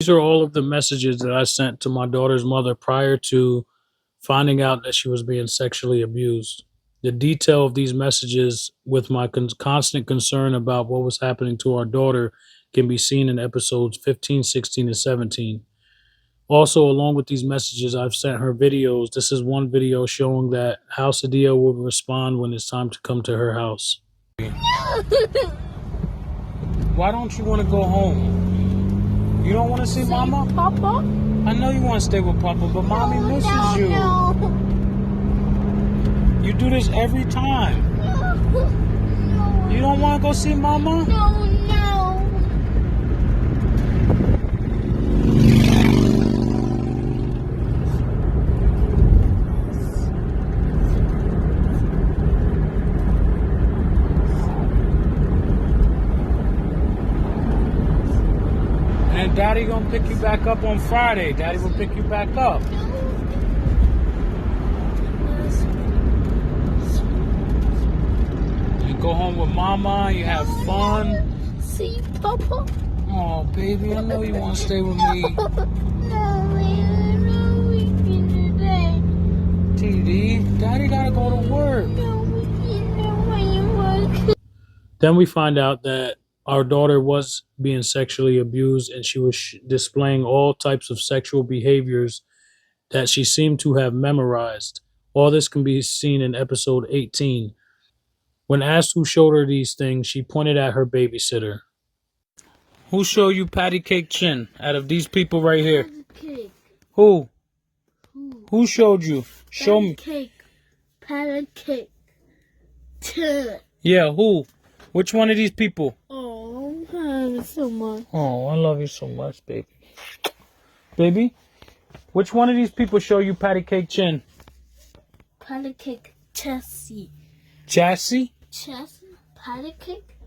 These are all of the messages that I sent to my daughter's mother prior to finding out that she was being sexually abused. The detail of these messages, with my constant concern about what was happening to our daughter, can be seen in episodes 15, 16, and 17. Also, along with these messages, I've sent her videos. This is one video showing that how Sadia will respond when it's time to come to her house. Why don't you want to go home? You don't want to see Mama? Papa? I know you want to stay with Papa, but Mommy misses you. No. You do this every time. No. You don't want to go see Mama? No. And Daddy gonna pick you back up on Friday. Daddy will pick you back up. You go home with Mama, you have fun. See, Papa? Oh, baby, I know you want to stay with me. No, we can do that. TD, Daddy gotta go to work. No, we can do when you work. Then we find out that our daughter was being sexually abused, and she was displaying all types of sexual behaviors that she seemed to have memorized. All this can be seen in episode 18. When asked who showed her these things, she pointed at her babysitter. Who showed you Patty Cake Chin out of these people right here? Cake. Who? Who showed you? Show me. Patty cake. Chin. Yeah, who? Which one of these people? Oh, I love you so much. Oh, I love you so much, baby. Baby, which one of these people show you Patty Cake Chin? Patty cake. Chassis. Chassis? Chassis. Patty cake.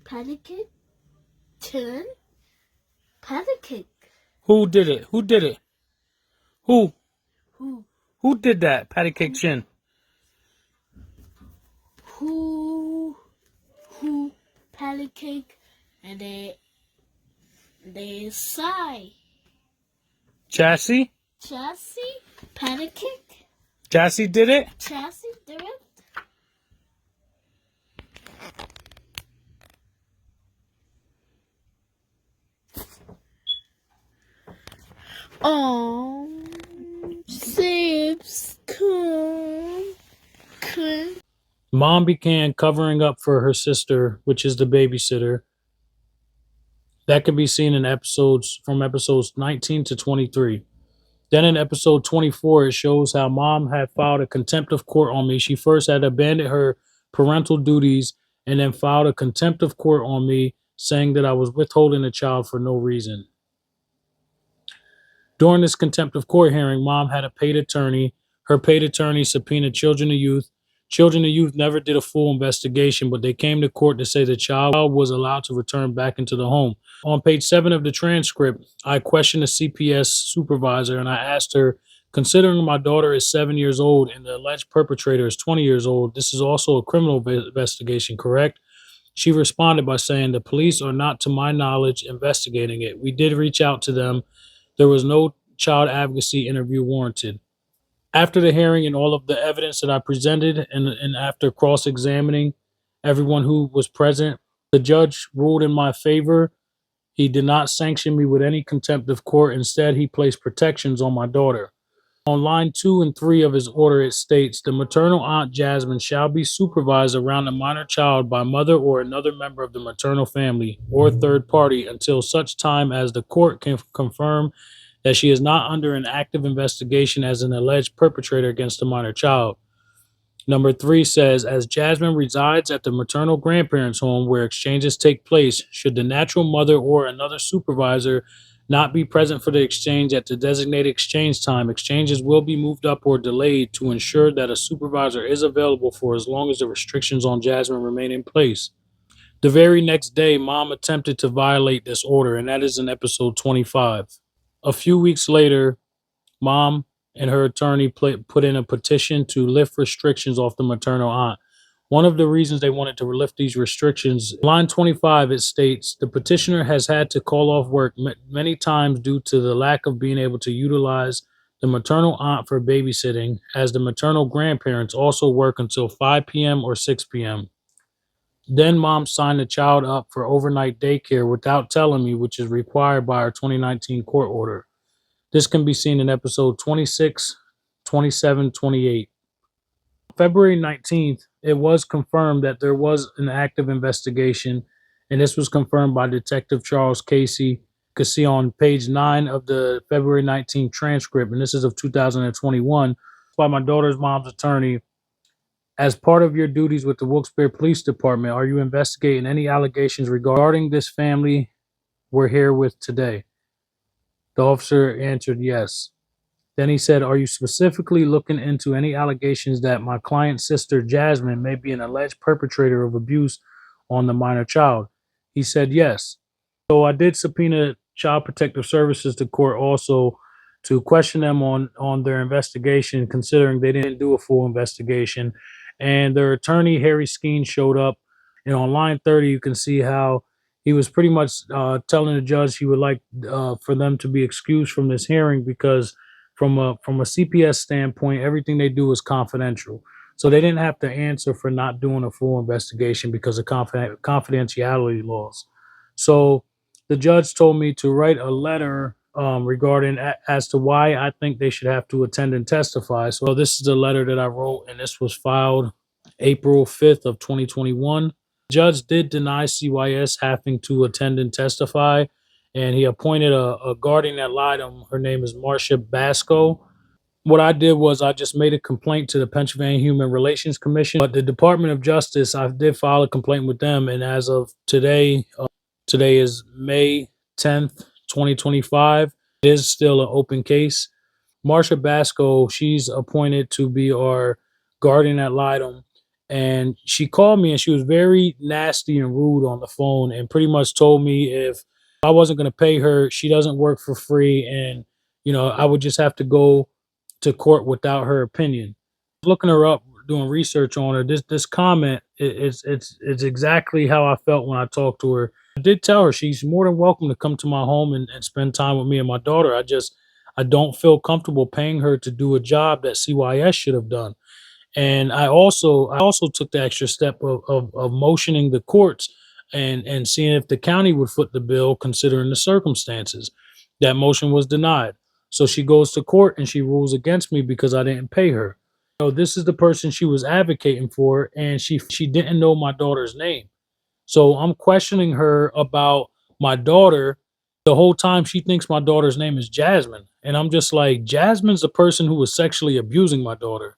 Patty cake. Chin. Patty cake. Who did it? Who did it? Who? Who? Who did that? Patty Cake Chin. Who? Patty cake. And they sigh. Chassis? Chassis. Patty cake. Chassis did it? Chassis. Do it. Oh, Sips, come. Mom began covering up for her sister, which is the babysitter. That can be seen in episodes 19 to 23. Then in episode 24, it shows how Mom had filed a contempt of court on me. She first had abandoned her parental duties and then filed a contempt of court on me, saying that I was withholding a child for no reason. During this contempt of court hearing, Mom had a paid attorney. Her paid attorney subpoenaed Children of Youth. Children of Youth never did a full investigation, but they came to court to say the child was allowed to return back into the home. On page 7 of the transcript, I questioned the CPS supervisor and I asked her, considering my daughter is 7 years old and the alleged perpetrator is 20 years old, this is also a criminal investigation, correct? She responded by saying, the police are not, to my knowledge, investigating it. We did reach out to them. There was no child advocacy interview warranted. After the hearing and all of the evidence that I presented and after cross-examining everyone who was present, the judge ruled in my favor. He did not sanction me with any contempt of court. Instead, he placed protections on my daughter. On line 2 and 3 of his order, it states, the maternal aunt Jasmine shall be supervised around the minor child by mother or another member of the maternal family or third party until such time as the court can confirm that she is not under an active investigation as an alleged perpetrator against the minor child. Number 3 says, as Jasmine resides at the maternal grandparents' home where exchanges take place, should the natural mother or another supervisor not be present for the exchange at the designated exchange time, exchanges will be moved up or delayed to ensure that a supervisor is available for as long as the restrictions on Jasmine remain in place. The very next day, Mom attempted to violate this order, and that is in episode 25. A few weeks later, Mom and her attorney put in a petition to lift restrictions off the maternal aunt. One of the reasons they wanted to lift these restrictions, line 25, it states the petitioner has had to call off work many times due to the lack of being able to utilize the maternal aunt for babysitting, as the maternal grandparents also work until 5 p.m. or 6 p.m. Then mom signed the child up for overnight daycare without telling me, which is required by our 2019 court order. This can be seen in episode 26, 27, 28. February 19th, it was confirmed that there was an active investigation, and this was confirmed by Detective Charles Casey. You can see on page 9 of the February 19th transcript, and this is of 2021, by my daughter's mom's attorney. As part of your duties with the Wilkes-Barre Police Department, are you investigating any allegations regarding this family we're here with today? The officer answered yes. Then he said, are you specifically looking into any allegations that my client's sister, Jasmine, may be an alleged perpetrator of abuse on the minor child? He said yes. So I did subpoena Child Protective Services to court also to question them on their investigation, considering they didn't do a full investigation. And their attorney, Harry Skeen, showed up. And on line 30, you can see how he was pretty much telling the judge he would like for them to be excused from this hearing because from a CPS standpoint, everything they do is confidential. So they didn't have to answer for not doing a full investigation because of confidentiality laws. So the judge told me to write a letter regarding as to why I think they should have to attend and testify. So this is the letter that I wrote, and this was filed April 5th of 2021. The judge did deny CYS having to attend and testify, and he appointed a guardian ad litem. Her name is Marcia Basco. What I did was I just made a complaint to the Pennsylvania Human Relations Commission, but the Department of Justice, I did file a complaint with them, and as of today, today is May 10th, 2025. It is still an open case. Marcia Basco, she's appointed to be our guardian ad litem. And she called me and she was very nasty and rude on the phone and pretty much told me if I wasn't going to pay her, she doesn't work for free. And, I would just have to go to court without her opinion. Looking her up, doing research on her, this comment, it's exactly how I felt when I talked to her. I did tell her she's more than welcome to come to my home and spend time with me and my daughter. I don't feel comfortable paying her to do a job that CYS should have done. And I also took the extra step of motioning the courts and seeing if the county would foot the bill considering the circumstances. That motion was denied. So she goes to court and she rules against me because I didn't pay her. This is the person she was advocating for, and she didn't know my daughter's name. So I'm questioning her about my daughter. The whole time she thinks my daughter's name is Jasmine. And I'm just like, Jasmine's the person who was sexually abusing my daughter.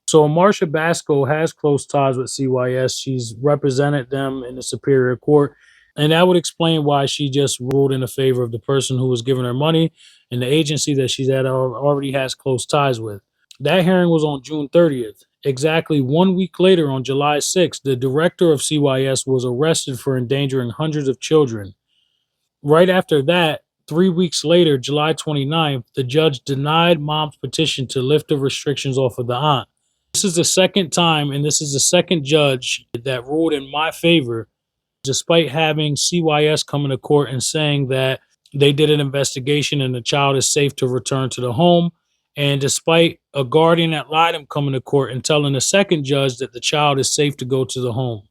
So Marcia Basco has close ties with CYS. She's represented them in the Superior Court. And that would explain why she just ruled in favor of the person who was giving her money and the agency that she's at already has close ties with. That hearing was on June 30th. Exactly 1 week later, on July 6th, the director of CYS was arrested for endangering hundreds of children. Right after that, 3 weeks later, July 29th, the judge denied mom's petition to lift the restrictions off of the aunt. This is the second time, and this is the second judge that ruled in my favor, despite having CYS come into court and saying that they did an investigation and the child is safe to return to the home. And despite a guardian ad litem coming to court and telling the second judge that the child is safe to go to the home.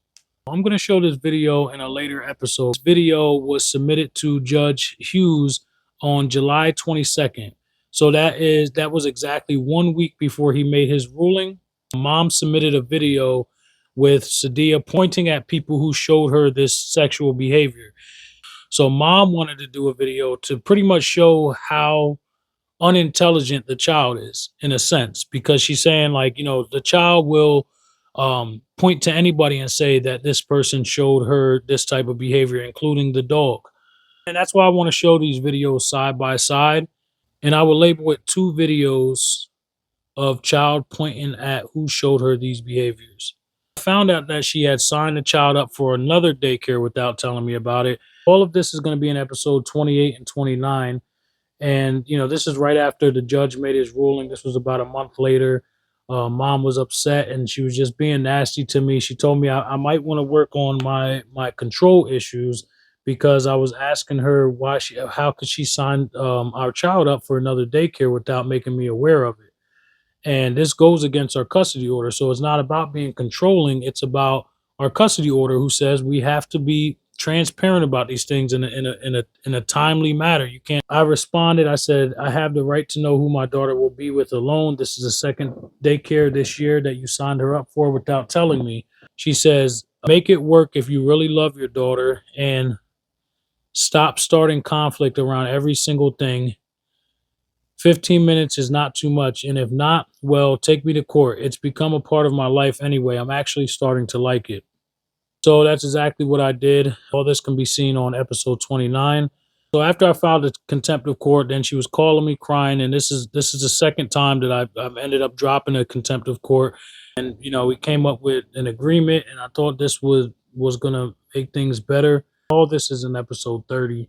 I'm going to show this video in a later episode. This video was submitted to Judge Hughes on July 22nd. So that was exactly 1 week before he made his ruling. Mom submitted a video with Sadia pointing at people who showed her this sexual behavior. So mom wanted to do a video to pretty much show how unintelligent the child is, in a sense, because she's saying the child will point to anybody and say that this person showed her this type of behavior, including the dog. And that's why I want to show these videos side by side. And I will label it 2 videos of child pointing at who showed her these behaviors. I found out that she had signed the child up for another daycare without telling me about it. All of this is going to be in episode 28 and 29. And, this is right after the judge made his ruling. This was about a month later. Mom was upset and she was just being nasty to me. She told me I might want to work on my control issues because I was asking her how could she sign our child up for another daycare without making me aware of it. And this goes against our custody order. So it's not about being controlling. It's about our custody order, who says we have to be transparent about these things in a timely manner. You can't. I responded. I said I have the right to know who my daughter will be with alone. This is the second daycare this year that you signed her up for without telling me. She says, make it work if you really love your daughter, and stop starting conflict around every single thing. 15 minutes is not too much. And if not, well, take me to court. It's become a part of my life anyway. I'm actually starting to like it. So that's exactly what I did. All this can be seen on episode 29. So after I filed a contempt of court, then she was calling me crying. And this is the second time that I've ended up dropping a contempt of court. And, we came up with an agreement, and I thought this was going to make things better. All this is in episode 30.